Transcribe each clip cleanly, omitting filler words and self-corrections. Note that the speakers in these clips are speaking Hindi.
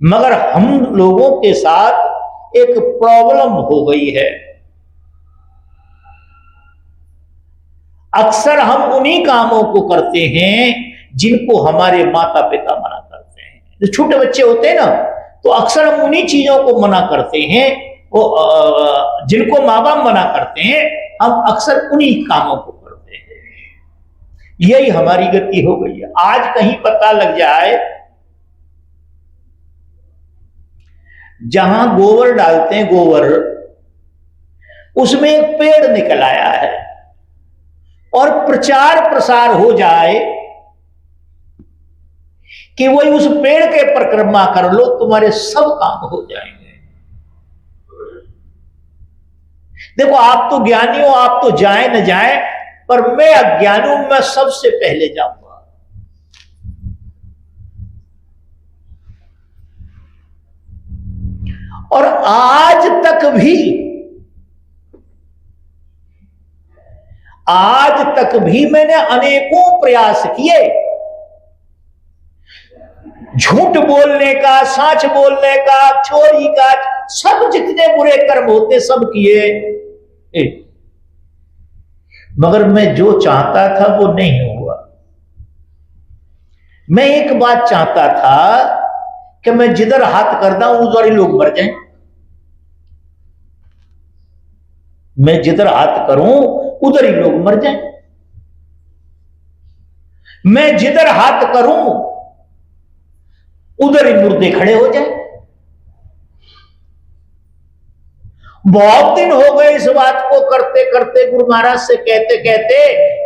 मगर हम लोगों के साथ एक प्रॉब्लम हो गई है। अक्सर हम उन्हीं कामों को करते हैं जिनको हमारे माता पिता मना करते हैं। जो छोटे बच्चे होते हैं ना, तो अक्सर हम उन्हीं चीजों को मना करते हैं, वो जिनको माँ बाप मना करते हैं, हम अक्सर उन्हीं कामों को करते हैं। यही हमारी गति हो गई है। आज कहीं पता लग जाए, जहां गोबर डालते हैं, गोबर, उसमें एक पेड़ निकल आया है और प्रचार प्रसार हो जाए कि वही उस पेड़ के परिक्रमा कर लो, तुम्हारे सब काम हो जाएंगे। देखो, आप तो ज्ञानी हो, आप तो जाए न जाए, पर मैं अज्ञानी हूं, मैं सबसे पहले जाऊंगा। और आज तक भी मैंने अनेकों प्रयास किए, झूठ बोलने का, सच बोलने का, चोरी का, सब जितने बुरे कर्म होते सब किए, मगर मैं जो चाहता था वो नहीं हुआ। मैं एक बात चाहता था कि मैं जिधर हाथ करता हूं उधर ही लोग मर जाएं। मैं जिधर हाथ करूं उधर ही लोग मर जाएं। मैं जिधर हाथ करूं उधर ही मुर्दे खड़े हो जाएं। बहुत दिन हो गए इस बात को करते करते, गुरु महाराज से कहते कहते।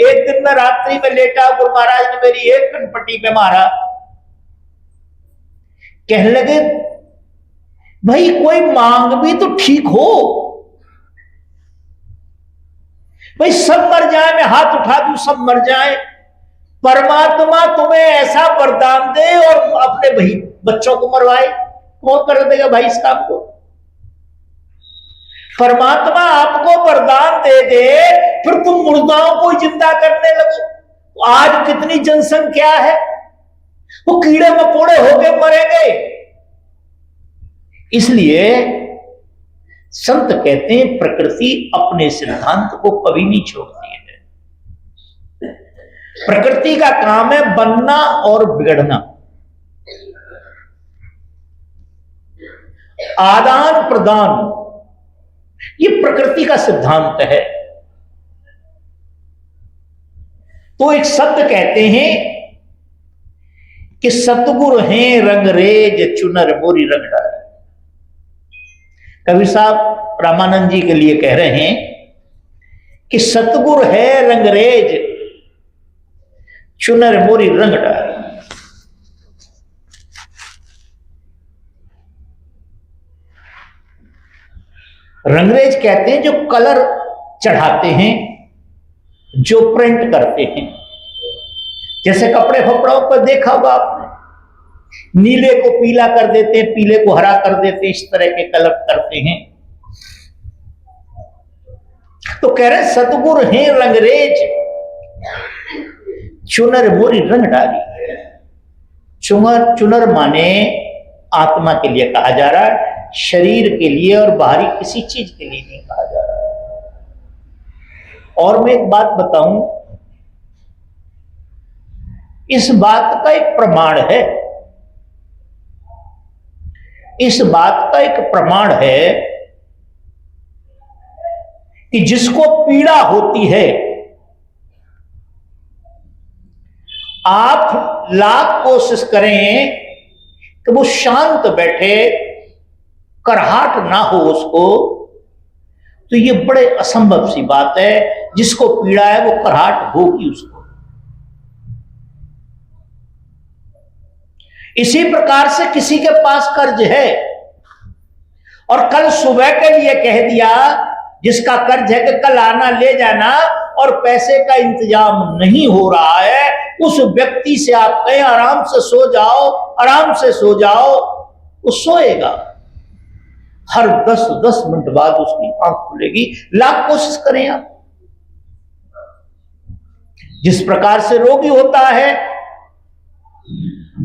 एक दिन मैं रात्रि में लेटा, गुरु महाराज ने मेरी एक कनपट्टी पे मारा। कहने लगे, भाई कोई मांग भी तो ठीक हो, भाई सब मर जाए, मैं हाथ उठा दूं सब मर जाए, परमात्मा तुम्हें ऐसा वरदान दे और अपने भाई बच्चों को मरवाए, कौन कर देगा भाई इस काम को? परमात्मा आपको वरदान दे दे, फिर तुम मुर्दाओं को जिंदा करने लगो। तो आज कितनी जनसंख्या है, वो कीड़े मकोड़े होके मरेंगे। इसलिए संत कहते हैं, प्रकृति अपने सिद्धांत को कभी नहीं छोड़ती है। प्रकृति का काम है बनना और बिगड़ना, आदान प्रदान, ये प्रकृति का सिद्धांत है। तो एक शब्द कहते हैं कि सतगुरु हैं रंगरेज चुनर मोरी रंग डाले। कबीर साहब रामानंद जी के लिए कह रहे हैं कि सतगुरु है रंगरेज चुनर मोरी रंग डाले। रंगरेज कहते हैं जो कलर चढ़ाते हैं, जो प्रिंट करते हैं। जैसे कपड़े फपड़ों पर देखा होगा आपने, नीले को पीला कर देते हैं, पीले को हरा कर देते हैं, इस तरह के कलर करते हैं। तो कह रहे सतगुरु हैं रंगरेज चुनर मोरी रंग डाली। चुनर माने आत्मा के लिए कहा जा रहा है, शरीर के लिए और बाहरी किसी चीज के लिए नहीं कहा जा रहा है। और मैं एक बात बताऊं, इस बात का एक प्रमाण है, इस बात का एक प्रमाण है कि जिसको पीड़ा होती है, आप लाख कोशिश करें कि वो शांत बैठे, करहाट ना हो उसको, तो ये बड़े असंभव सी बात है। जिसको पीड़ा है वो करहाट होगी उसको। इसी प्रकार से किसी के पास कर्ज है और कल सुबह के लिए कह दिया जिसका कर्ज है कि कल आना ले जाना, और पैसे का इंतजाम नहीं हो रहा है, उस व्यक्ति से आप कहें आराम से सो जाओ, आराम से सो जाओ, वो सोएगा। हर 10-10 मिनट बाद उसकी आंख खुलेगी। लाख कोशिश करें आप। जिस प्रकार से रोगी होता है,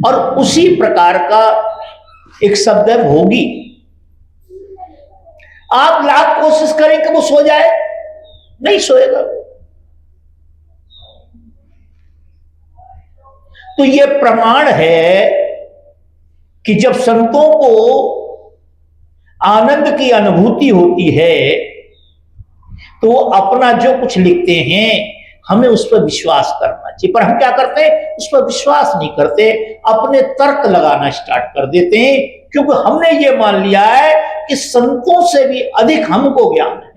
और उसी प्रकार का एक शब्द है भोगी। आप लाख कोशिश करें कि वो सो जाए, नहीं सोएगा। तो ये प्रमाण है कि जब संतों को आनंद की अनुभूति होती है तो वो अपना जो कुछ लिखते हैं हमें उस पर विश्वास करना चाहिए। पर हम क्या करते हैं, उस पर विश्वास नहीं करते, अपने तर्क लगाना स्टार्ट कर देते हैं, क्योंकि हमने ये मान लिया है कि संतों से भी अधिक हमको ज्ञान है,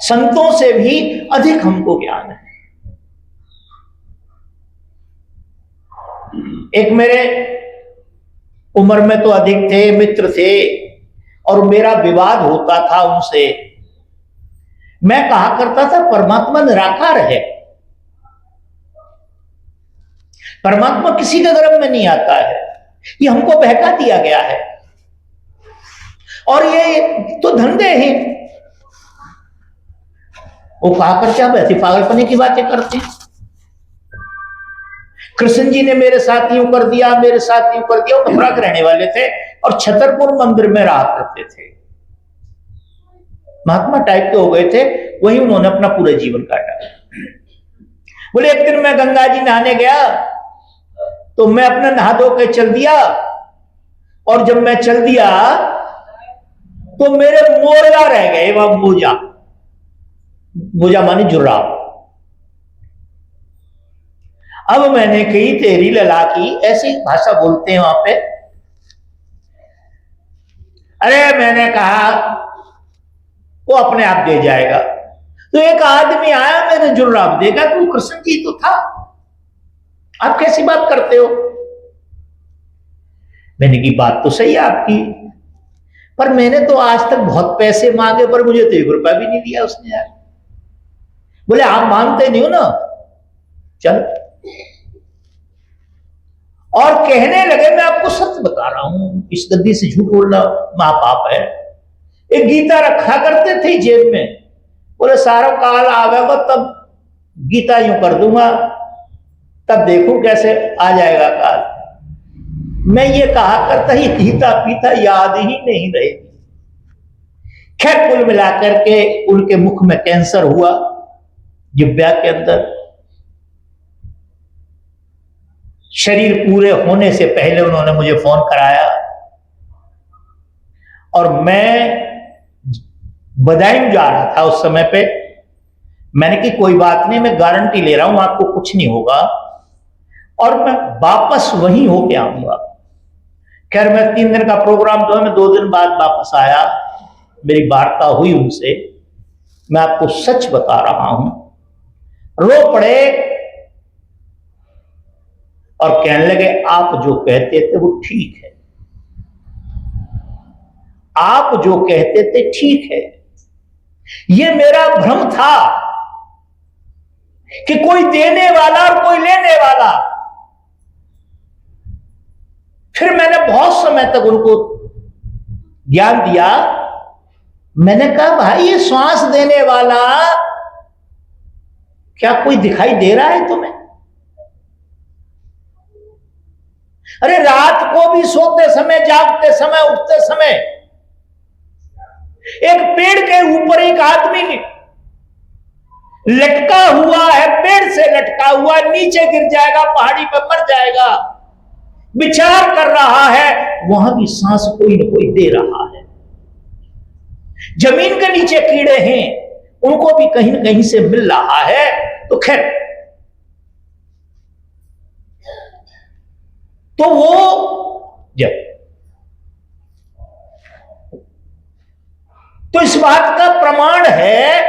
संतों से भी अधिक हमको ज्ञान है। एक मेरे उम्र में तो अधिक थे, मित्र थे, और मेरा विवाद होता था उनसे। मैं कहा करता था परमात्मा निराकार है, परमात्मा किसी के गर्भ में नहीं आता है, ये हमको बहका दिया गया है, और ये तो धंधे हैं। वो कहा करते आप ऐसी पागलपने की बातें करते हैं। कृष्ण जी ने मेरे साथ यूं कर दिया, मेरे साथ यूं कर दिया। वो मथुरा के रहने वाले थे और छतरपुर मंदिर में रहा करते थे, महात्मा टाइप के हो गए थे, वही उन्होंने अपना पूरा जीवन काटा। बोले एक दिन मैं गंगा जी नहाने गया तो मैं अपना नहा धो के चल दिया, और जब मैं चल दिया तो मेरे मोजा रह गए, वह मोजा, मोजा माने जुर्राब। अब मैंने कही तेरी लला की, ऐसी भाषा बोलते हैं वहां पे। अरे मैंने कहा वो अपने आप दे जाएगा। तो एक आदमी आया, मैंने जुर्राब देखा तो कृष्ण जी तो था। आप कैसी बात करते हो? मैंने की बात तो सही है आपकी, पर मैंने तो आज तक बहुत पैसे मांगे पर मुझे तो 1 रुपया भी नहीं दिया उसने यार। बोले आप मानते नहीं हो ना, चल। और कहने लगे मैं आपको सत्य बता रहा हूं, इस गद्दी से झूठ बोलना महापाप है। एक गीता रखा करते थे जेब में, बोले सारा काल आवेगा तब गीता यूं कर दूंगा, तब देखो कैसे आ जाएगा काल। मैं ये कहा करता ही गीता पीता याद ही नहीं रहेगी। खैर कुल मिलाकर के उनके मुख में कैंसर हुआ, जिब्या के अंदर। शरीर पूरे होने से पहले उन्होंने मुझे फोन कराया, और मैं बदायूं जा रहा था उस समय पे। मैंने कि कोई बात नहीं, मैं गारंटी ले रहा हूं आपको कुछ नहीं होगा, और मैं वापस वहीं होके आऊंगा। खैर मैं 3 दिन का प्रोग्राम जो है मैं 2 दिन बाद वापस आया, मेरी वार्ता हुई उनसे। मैं आपको सच बता रहा हूं, रो पड़े और कहने लगे आप जो कहते थे वो ठीक है, आप जो कहते थे ठीक है। ये मेरा भ्रम था कि कोई देने वाला और कोई लेने वाला। फिर मैंने बहुत समय तक उनको ज्ञान दिया। मैंने कहा भाई ये श्वास देने वाला क्या कोई दिखाई दे रहा है तुम्हें? अरे रात को भी सोते समय, जागते समय, उठते समय एक पेड़ के ऊपर एक आदमी लटका हुआ है, पेड़ से लटका हुआ, नीचे गिर जाएगा, पहाड़ी पर मर जाएगा, विचार कर रहा है, वहां भी सांस कोई न कोई दे रहा है। जमीन के नीचे कीड़े हैं, उनको भी कहीं न कहीं से मिल रहा है। तो खैर, तो वो जब तो इस बात का प्रमाण है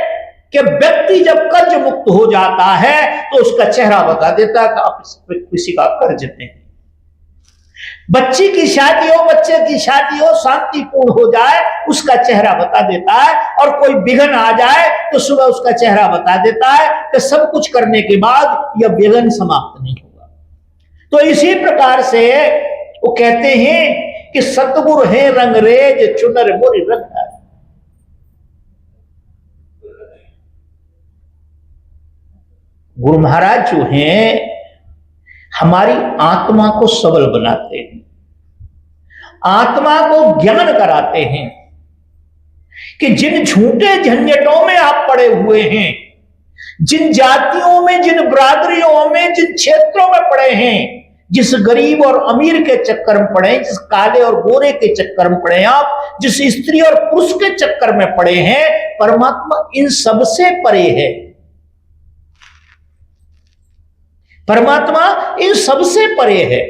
कि व्यक्ति जब कर्ज मुक्त हो जाता है तो उसका चेहरा बता देता है कि आप किसी का कर्ज नहीं। बच्ची की शादी हो, बच्चे की शादी हो, शांतिपूर्ण हो जाए, उसका चेहरा बता देता है, और कोई विघ्न आ जाए तो सुबह उसका चेहरा बता देता है कि सब कुछ करने के बाद यह विघ्न समाप्त नहीं होगा। तो इसी प्रकार से वो कहते हैं कि सतगुरु है रंगरेज चुनर मोरी रंग। गुरु महाराज जो हैं हमारी आत्मा को सबल बनाते हैं, आत्मा को ज्ञान कराते हैं कि जिन झूठे झंझटों में आप पड़े हुए हैं, जिन जातियों में, जिन बरादरियों में, जिन क्षेत्रों में पड़े हैं, जिस गरीब और अमीर के चक्कर में पड़े हैं, जिस काले और गोरे के चक्कर में पड़े हैं आप, जिस स्त्री और पुरुष के चक्कर में पड़े हैं, परमात्मा इन सबसे परे है। परमात्मा इन सबसे परे है।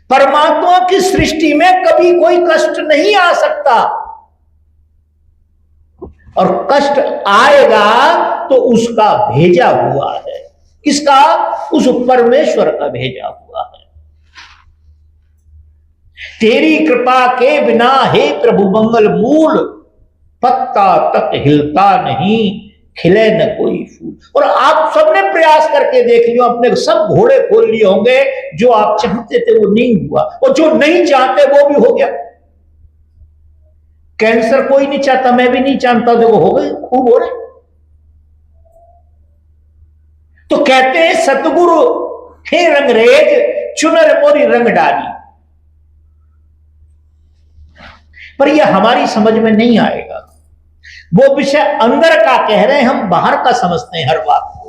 परमात्मा की सृष्टि में कभी कोई कष्ट नहीं आ सकता, और कष्ट आएगा तो उसका भेजा हुआ है। किसका? उस परमेश्वर का भेजा हुआ है। तेरी कृपा के बिना हे प्रभु मंगल मूल, पत्ता तक हिलता नहीं, खिले न कोई फूल। और आप सबने प्रयास करके देख लियो, अपने सब घोड़े खोल लिए होंगे, जो आप चाहते थे वो नहीं हुआ, और जो नहीं चाहते वो भी हो गया। कैंसर कोई नहीं चाहता, मैं भी नहीं चाहता, देखो हो गए, खूब हो रहे। तो कहते हैं सतगुरु हे रंगरेज, चुनर मोरी रंग डाली। पर यह हमारी समझ में नहीं आएगा। वो विषय अंदर का कह रहे हैं, हम बाहर का समझते हैं हर बात।